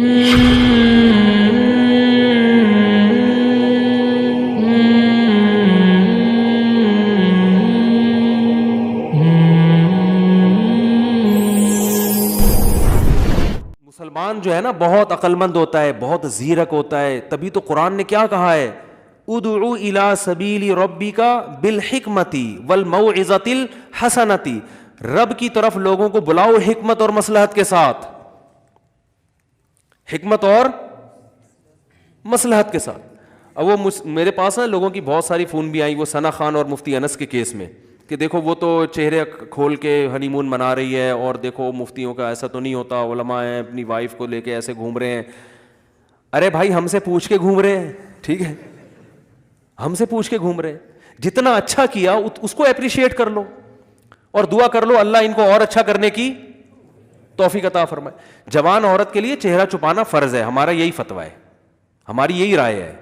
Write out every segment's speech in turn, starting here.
مسلمان جو ہے نا بہت عقل مند ہوتا ہے, بہت زیرک ہوتا ہے, تبھی تو قرآن نے کیا کہا ہے, ادعو الی سبیل ربک بالحکمت والموعظۃ الحسنۃ, رب کی طرف لوگوں کو بلاؤ حکمت اور مصلحت کے ساتھ, حکمت اور مصلحت کے ساتھ. اب وہ میرے پاس نا لوگوں کی بہت ساری فون بھی آئی, وہ ثنا خان اور مفتی انس کے کیس میں, کہ دیکھو وہ تو چہرے کھول کے ہنی مون منا رہی ہے, اور دیکھو مفتیوں کا ایسا تو نہیں ہوتا, علماء ہیں اپنی وائف کو لے کے ایسے گھوم رہے ہیں. ارے بھائی ہم سے پوچھ کے گھوم رہے ہیں, ٹھیک ہے, ہم سے پوچھ کے گھوم رہے ہیں, جتنا اچھا کیا اس کو اپریشیٹ کر لو اور دعا کر لو اللہ ان کو اور اچھا کرنے کی توفیق عطا فرمائے. جوان عورت کے لیے چہرہ چھپانا فرض ہے, ہمارا یہی فتویٰ ہے, ہماری یہی رائے ہے.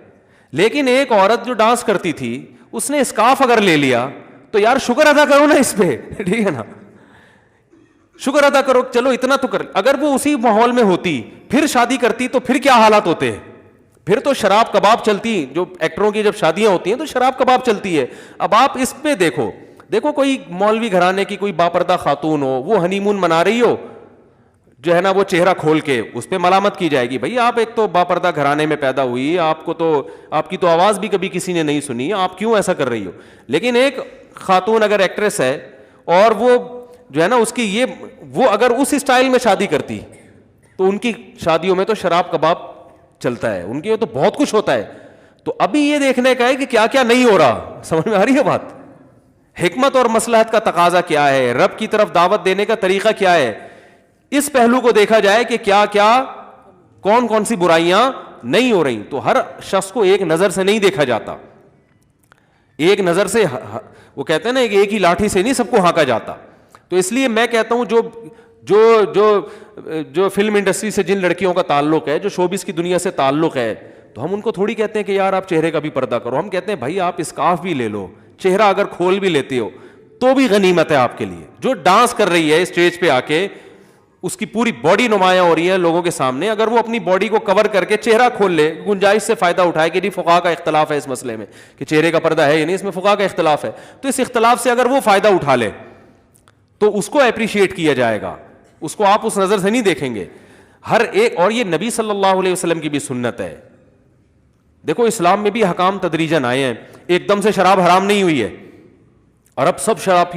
لیکن ایک عورت جو ڈانس کرتی تھی اس نے اسکارف اگر لے لیا تو یار شکر ادا کرو نا اس پہ, ٹھیک ہے نا, شکر ادا کرو, چلو اتنا تو کر. اگر وہ اسی ماحول میں ہوتی پھر شادی کرتی تو پھر کیا حالات ہوتے, پھر تو شراب کباب چلتی. جو ایکٹروں کی جب شادیاں ہوتی ہیں تو شراب کباب چلتی ہے. اب آپ اس پہ دیکھو کوئی مولوی گھرانے کی کوئی باپردہ خاتون ہو, وہ ہنی مون منا رہی ہو جو ہے نا وہ چہرہ کھول کے, اس پہ ملامت کی جائے گی, بھائی آپ ایک تو باپردہ گھرانے میں پیدا ہوئی, آپ کو تو آپ کی تو آواز بھی کبھی کسی نے نہیں سنی, آپ کیوں ایسا کر رہی ہو. لیکن ایک خاتون اگر ایکٹریس ہے اور وہ جو ہے نا اس کی یہ وہ اگر اس اسٹائل میں شادی کرتی تو ان کی شادیوں میں تو شراب کباب چلتا ہے, ان کے تو بہت کچھ ہوتا ہے. تو ابھی یہ دیکھنے کا ہے کہ کیا کیا نہیں ہو رہا, سمجھ میں آ رہی ہے بات. حکمت اور مصلحت کا تقاضا کیا ہے, رب کی طرف دعوت دینے کا طریقہ کیا ہے, اس پہلو کو دیکھا جائے کہ کیا کیا کون کون سی برائیاں نہیں ہو رہی. تو ہر شخص کو ایک نظر سے نہیں دیکھا جاتا, ایک نظر سے, وہ کہتے ہیں نا ایک ہی لاٹھی سے نہیں سب کو ہانکا جاتا. تو اس لیے میں کہتا ہوں جو جو جو جو فلم انڈسٹری سے جن لڑکیوں کا تعلق ہے, جو شوبز کی دنیا سے تعلق ہے, تو ہم ان کو تھوڑی کہتے ہیں کہ یار آپ چہرے کا بھی پردہ کرو. ہم کہتے ہیں بھائی آپ اسکارف بھی لے لو, چہرہ اگر کھول بھی لیتے ہو تو بھی غنیمت ہے آپ کے لیے. جو ڈانس کر رہی ہے اسٹیج پہ آ کے, اس کی پوری باڈی نمایاں ہو رہی ہے لوگوں کے سامنے, اگر وہ اپنی باڈی کو کور کر کے چہرہ کھول لے, گنجائش سے فائدہ اٹھائے کہ جی فقہا کا اختلاف ہے اس مسئلے میں کہ چہرے کا پردہ ہے یا نہیں, اس میں فقہا کا اختلاف ہے, تو اس اختلاف سے اگر وہ فائدہ اٹھا لے تو اس کو اپریشیٹ کیا جائے گا, اس کو آپ اس نظر سے نہیں دیکھیں گے. ہر ایک, اور یہ نبی صلی اللہ علیہ وسلم کی بھی سنت ہے. دیکھو اسلام میں بھی حکام تدریجاً آئے ہیں, ایک دم سے شراب حرام نہیں ہوئی ہے, اور اب سب شراب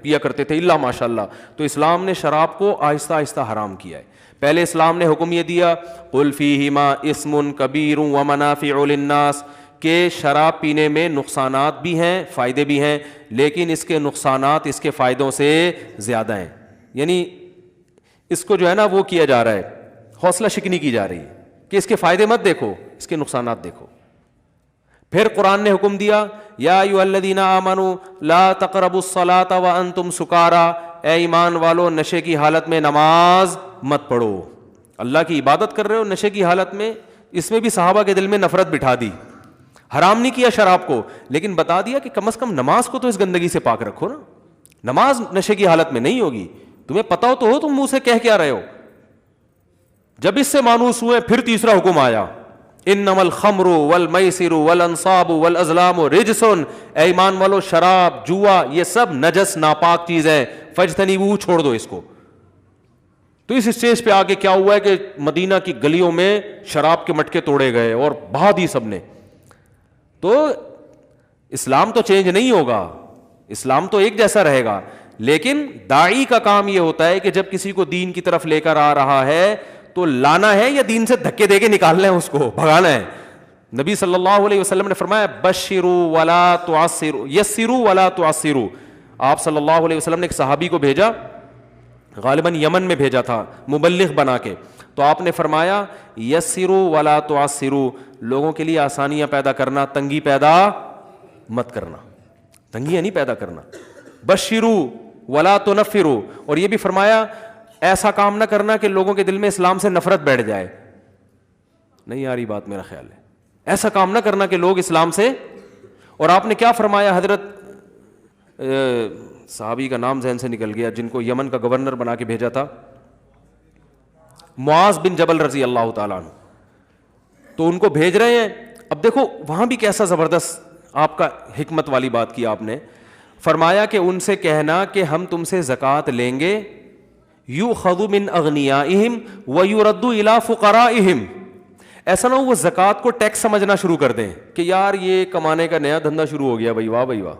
پیا کرتے تھے الا ماشاء اللہ. تو اسلام نے شراب کو آہستہ آہستہ حرام کیا ہے. پہلے اسلام نے حکم یہ دیا قل فیہما اسم کبیر ومنافع للناس, کہ شراب پینے میں نقصانات بھی ہیں فائدے بھی ہیں, لیکن اس کے نقصانات اس کے فائدوں سے زیادہ ہیں. یعنی اس کو جو ہے نا وہ کیا جا رہا ہے, حوصلہ شکنی کی جا رہی ہے کہ اس کے فائدے مت دیکھو, اس کے نقصانات دیکھو. پھر قرآن نے حکم دیا یا ایھا الذین آمنوا لا تقربوا الصلاۃ وانتم سکارا, اے ایمان والو نشے کی حالت میں نماز مت پڑھو. اللہ کی عبادت کر رہے ہو نشے کی حالت میں, اس میں بھی صحابہ کے دل میں نفرت بٹھا دی. حرام نہیں کیا شراب کو, لیکن بتا دیا کہ کم از کم نماز کو تو اس گندگی سے پاک رکھو نا, نماز نشے کی حالت میں نہیں ہوگی. تمہیں پتا ہو تو ہو تم منہ سے کہہ کیا رہے ہو. جب اس سے مانوس ہوئے پھر تیسرا حکم آیا انما الخمر والمیسر والانصاب والازلام رجس, اے ایمان والو شراب جوا یہ سب نجس ناپاک چیز ہے, فاجتنبوہ چھوڑ دو اس کو. تو اس اسٹیج پہ آگے کیا ہوا ہے کہ مدینہ کی گلیوں میں شراب کے مٹکے توڑے گئے اور بہا دی سب نے. تو اسلام تو چینج نہیں ہوگا, اسلام تو ایک جیسا رہے گا, لیکن داعی کا کام یہ ہوتا ہے کہ جب کسی کو دین کی طرف لے کر آ رہا ہے تو لانا ہے یا دین سے دھکے دے کے نکالنا ہے, اس کو بھگانا ہے. نبی صلی اللہ علیہ وسلم نے فرمایا بشروا ولا تعسروا یسروا ولا تعسروا. آپ صلی اللہ علیہ وسلم نے ایک صحابی کو بھیجا, غالباً یمن میں بھیجا تھا مبلغ بنا کے, تو آپ نے فرمایا یسروا ولا تعسروا, لوگوں کے لیے آسانیاں پیدا کرنا, تنگی پیدا مت کرنا, تنگیاں نہیں پیدا کرنا. بشروا ولا تنفروا, اور یہ بھی فرمایا ایسا کام نہ کرنا کہ لوگوں کے دل میں اسلام سے نفرت بیٹھ جائے. نہیں آ رہی بات میرا خیال ہے, ایسا کام نہ کرنا کہ لوگ اسلام سے. اور آپ نے کیا فرمایا, حضرت صحابی کا نام ذہن سے نکل گیا جن کو یمن کا گورنر بنا کے بھیجا تھا, معاذ بن جبل رضی اللہ تعالیٰ عنہ, تو ان کو بھیج رہے ہیں. اب دیکھو وہاں بھی کیسا زبردست آپ کا حکمت والی بات کی آپ نے, فرمایا کہ ان سے کہنا کہ ہم تم سے زکوٰۃ لیں گے, یؤخذ من اغنیائہم ویرد الی فقرائہم, ایسا نہ ہو وہ زکوٰۃ کو ٹیکس سمجھنا شروع کر دیں کہ یار یہ کمانے کا نیا دھندا شروع ہو گیا بھائی, واہ بھائی واہ,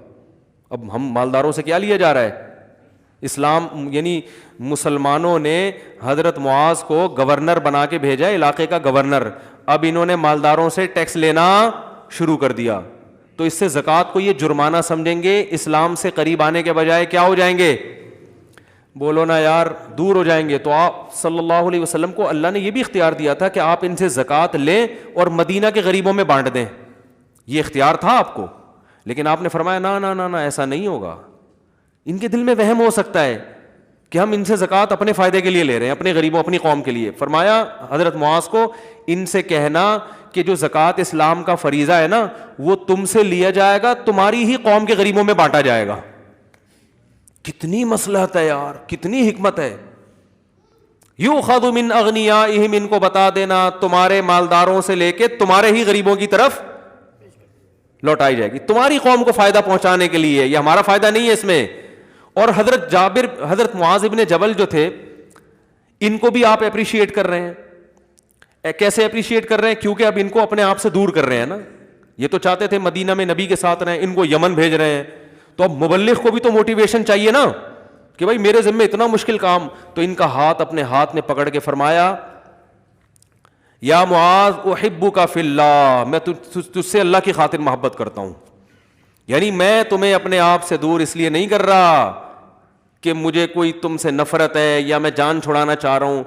اب ہم مالداروں سے کیا لیا جا رہا ہے. اسلام یعنی مسلمانوں نے حضرت معاذ کو گورنر بنا کے بھیجا, علاقے کا گورنر, اب انہوں نے مالداروں سے ٹیکس لینا شروع کر دیا, تو اس سے زکوٰۃ کو یہ جرمانہ سمجھیں گے, اسلام سے قریب آنے کے بجائے کیا ہو جائیں گے, بولو نا یار, دور ہو جائیں گے. تو آپ صلی اللہ علیہ وسلم کو اللہ نے یہ بھی اختیار دیا تھا کہ آپ ان سے زکوٰۃ لیں اور مدینہ کے غریبوں میں بانٹ دیں, یہ اختیار تھا آپ کو, لیکن آپ نے فرمایا نا نا نا نا ایسا نہیں ہوگا. ان کے دل میں وہم ہو سکتا ہے کہ ہم ان سے زکوٰۃ اپنے فائدے کے لیے لے رہے ہیں, اپنے غریبوں اپنی قوم کے لیے. فرمایا حضرت معاذ کو ان سے کہنا کہ جو زکوٰۃ اسلام کا فریضہ ہے نا وہ تم سے لیا جائے گا, تمہاری ہی قوم کے غریبوں میں بانٹا جائے گا. کتنی مصلحت ہے یار, کتنی حکمت ہے. یؤخذ من اغنیائہم, ان کو بتا دینا تمہارے مالداروں سے لے کے تمہارے ہی غریبوں کی طرف لوٹائی جائے گی, تمہاری قوم کو فائدہ پہنچانے کے لیے, یہ ہمارا فائدہ نہیں ہے اس میں. اور حضرت معاذ ابن جبل جو تھے ان کو بھی آپ اپریشیٹ کر رہے ہیں. کیسے اپریشیٹ کر رہے ہیں, کیونکہ اب ان کو اپنے آپ سے دور کر رہے ہیں نا. یہ تو چاہتے تھے مدینہ میں نبی کے ساتھ رہیں, ان کو یمن بھیج رہے ہیں, تو اب مبلغ کو بھی تو موٹیویشن چاہیے نا کہ بھائی میرے ذمہ اتنا مشکل کام. تو ان کا ہاتھ اپنے ہاتھ میں پکڑ کے فرمایا یا معاذ احبک فی اللہ, میں تجھ سے اللہ کی خاطر محبت کرتا ہوں. یعنی میں تمہیں اپنے آپ سے دور اس لیے نہیں کر رہا کہ مجھے کوئی تم سے نفرت ہے یا میں جان چھڑانا چاہ رہا ہوں.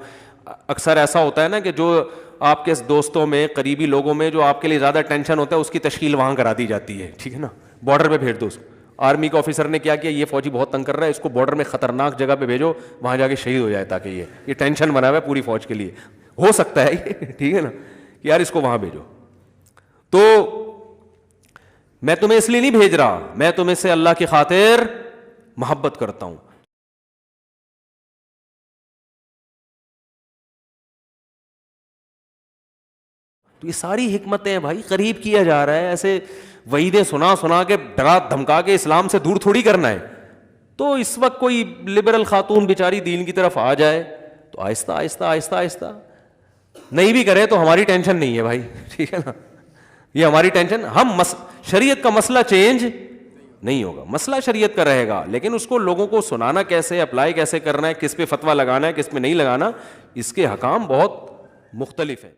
اکثر ایسا ہوتا ہے نا کہ جو آپ کے دوستوں میں, قریبی لوگوں میں جو آپ کے لیے زیادہ ٹینشن ہوتا ہے اس کی تشکیل وہاں کرا دی جاتی ہے, ٹھیک ہے نا, بارڈر پہ بھیج دو اس کو. آرمی کے آفیسر نے کیا کیا, یہ فوجی بہت تنگ کر رہا ہے, اس کو بارڈر میں خطرناک جگہ پہ بھیجو, وہاں جا کے شہید ہو جائے, تاکہ یہ ٹینشن بنا ہوا ہے پوری فوج کے لیے. ہو سکتا ہے یہ, ٹھیک ہے نا, کہ یار اس کو وہاں بھیجو. تو میں تمہیں اس لیے نہیں بھیج رہا, میں تمہیں سے اللہ کی خاطر محبت کرتا ہوں. تو یہ ساری حکمتیں بھائی قریب کیا جا رہا ہے, ایسے وعیدیں سنا سنا کے ڈرا دھمکا کے اسلام سے دور تھوڑی کرنا ہے. تو اس وقت کوئی لبرل خاتون بیچاری دین کی طرف آ جائے تو آہستہ آہستہ آہستہ آہستہ, نہیں بھی کرے تو ہماری ٹینشن نہیں ہے بھائی, ٹھیک ہے نا, یہ ہماری ٹینشن. ہم شریعت کا مسئلہ چینج نہیں ہوگا, مسئلہ شریعت کا رہے گا, لیکن اس کو لوگوں کو سنانا کیسے, اپلائی کیسے کرنا ہے, کس پہ فتویٰ لگانا ہے, کس پہ نہیں لگانا, اس کے حکام بہت مختلف ہیں.